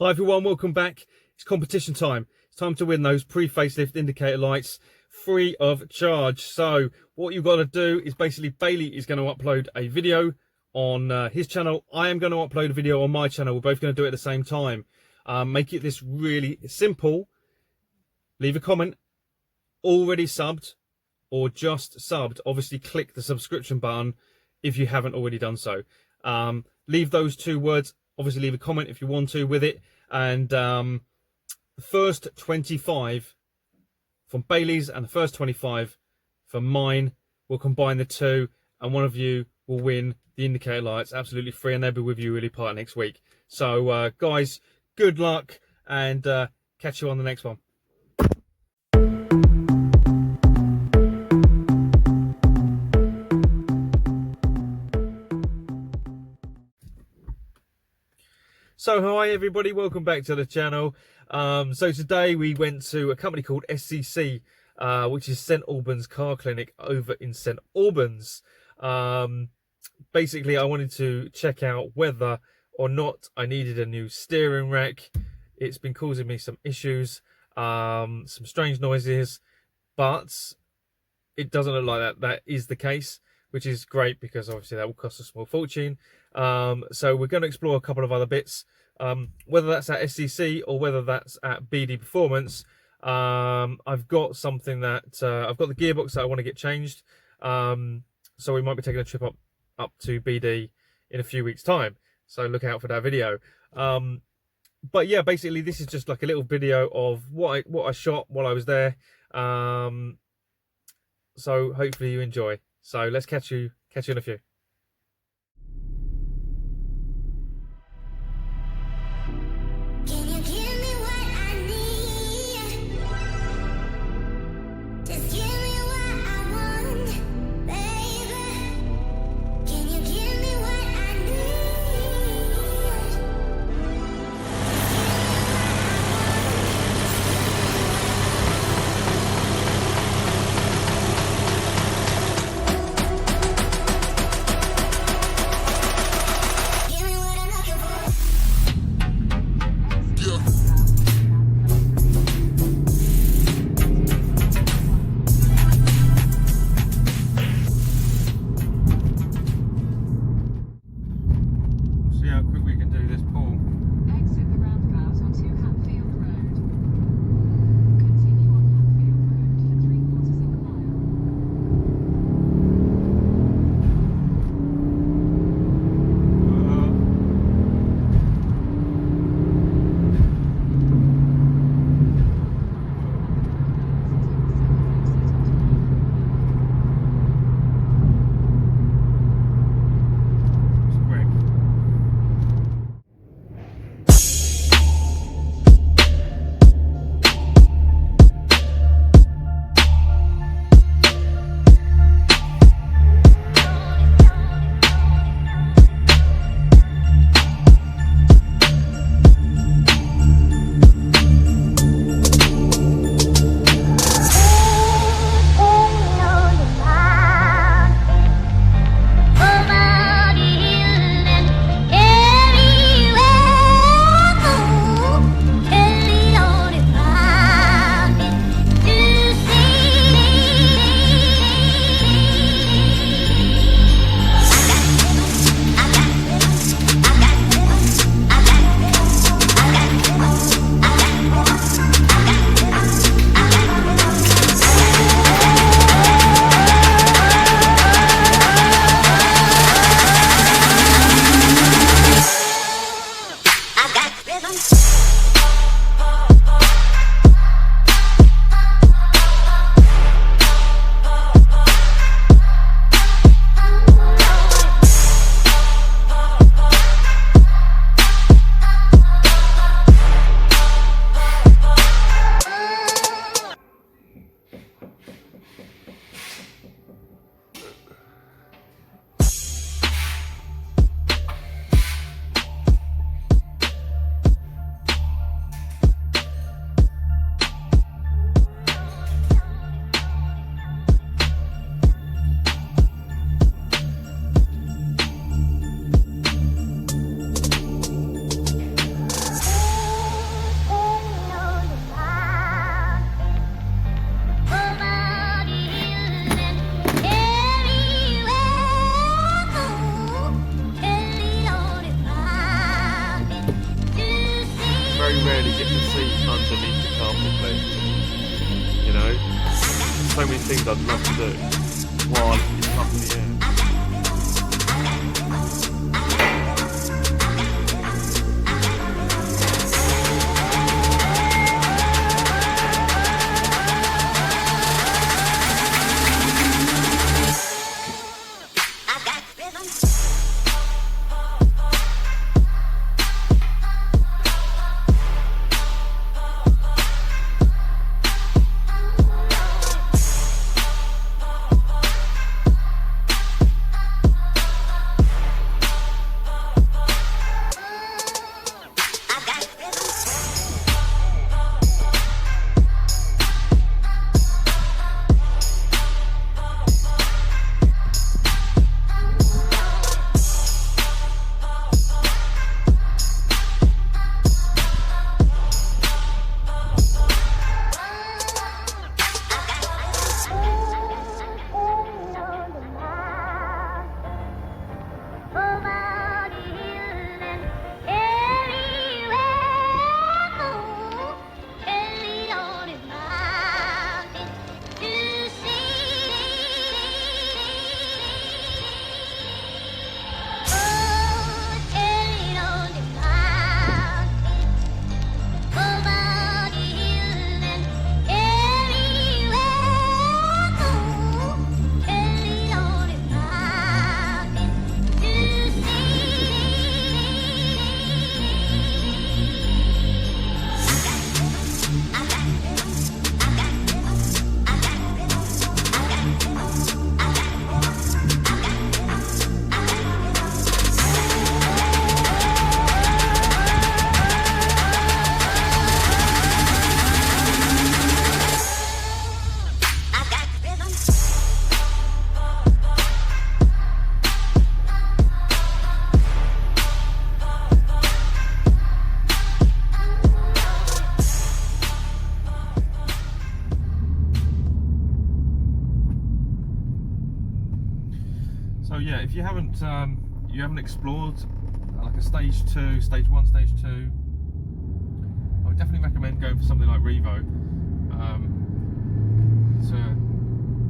Hi everyone, welcome back. It's competition time. It's time to win those pre-facelift indicator lights free of charge. So what you've got to do is basically Bailey is going to upload a video on his channel. I am going to upload a video on my channel. We're both going to do it at the same time. Make it this really simple. Leave a comment, already subbed or just subbed. Obviously click the subscription button if you haven't already done so. Leave those two words. Obviously leave a comment if you want to with it. And the first 25 from Bailey's and the first 25 from mine, will combine the two, and one of you will win the indicator lights absolutely free, and they'll be with you really part next week. So guys, good luck, and catch you on the next one. So hi everybody, welcome back to the channel. So today we went to a company called SCC, which is St Albans Car Clinic over in St Albans. Basically I wanted to check out whether or not I needed a new steering rack. It's been causing me some issues, some strange noises, but it doesn't look like that is the case, which is great because obviously that will cost a small fortune. So we're going to explore a couple of other bits, whether that's at SCC or whether that's at BD Performance. I've got something that I've got the gearbox that I want to get changed, so we might be taking a trip up to BD in a few weeks time, so look out for that video. But yeah, basically this is just like a little video of what I shot while I was there, so hopefully you enjoy. So let's catch you in a few. get to see underneath the carpet, please. You know, so many things I'd love to do while it's up in the air. So yeah, if you haven't explored like a stage 2, stage 1, stage 2, I would definitely recommend going for something like REVO.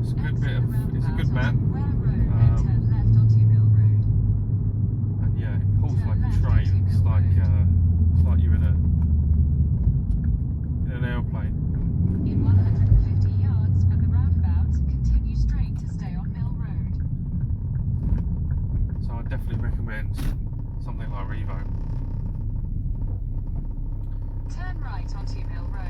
It's a good bit of, it's a good map, and yeah, it pulls like a train. It's like you're in an airplane. In 150 yards from the roundabout, continue straight to stay on Mill Road. So I definitely recommend something like REVO. Turn right onto Mill Road.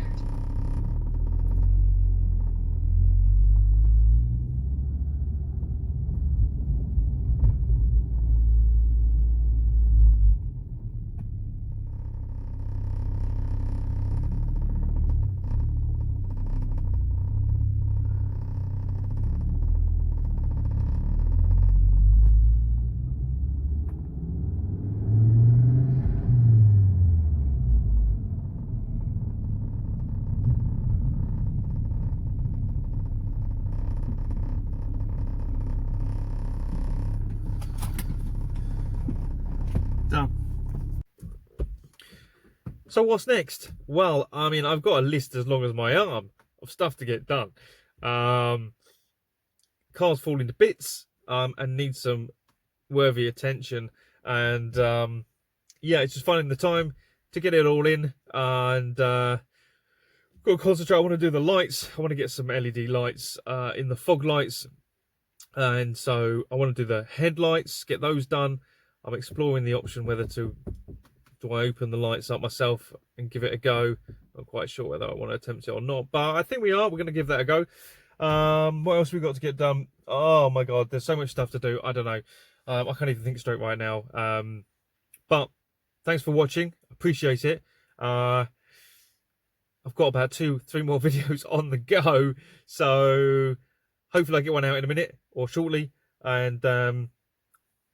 Done. So what's next? Well, I mean, I've got a list as long as my arm of stuff to get done. Car's falling to bits and needs some worthy attention, and yeah, it's just finding the time to get it all in, and got to concentrate. I want to do the lights. I want to get some LED lights in the fog lights, and so I want to do the headlights, get those done. I'm exploring the option whether do I open the lights up myself and give it a go. Not quite sure whether I want to attempt it or not, but I think we are. We're going to give that a go. What else have we got to get done? Oh my god, there's so much stuff to do. I don't know. I can't even think straight right now. But thanks for watching. Appreciate it. I've got about 2-3 more videos on the go, so hopefully I get one out in a minute or shortly, and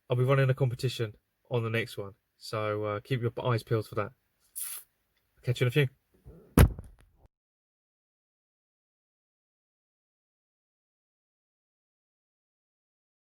I'll be running a competition on the next one. So keep your eyes peeled for that. Catch you in a few.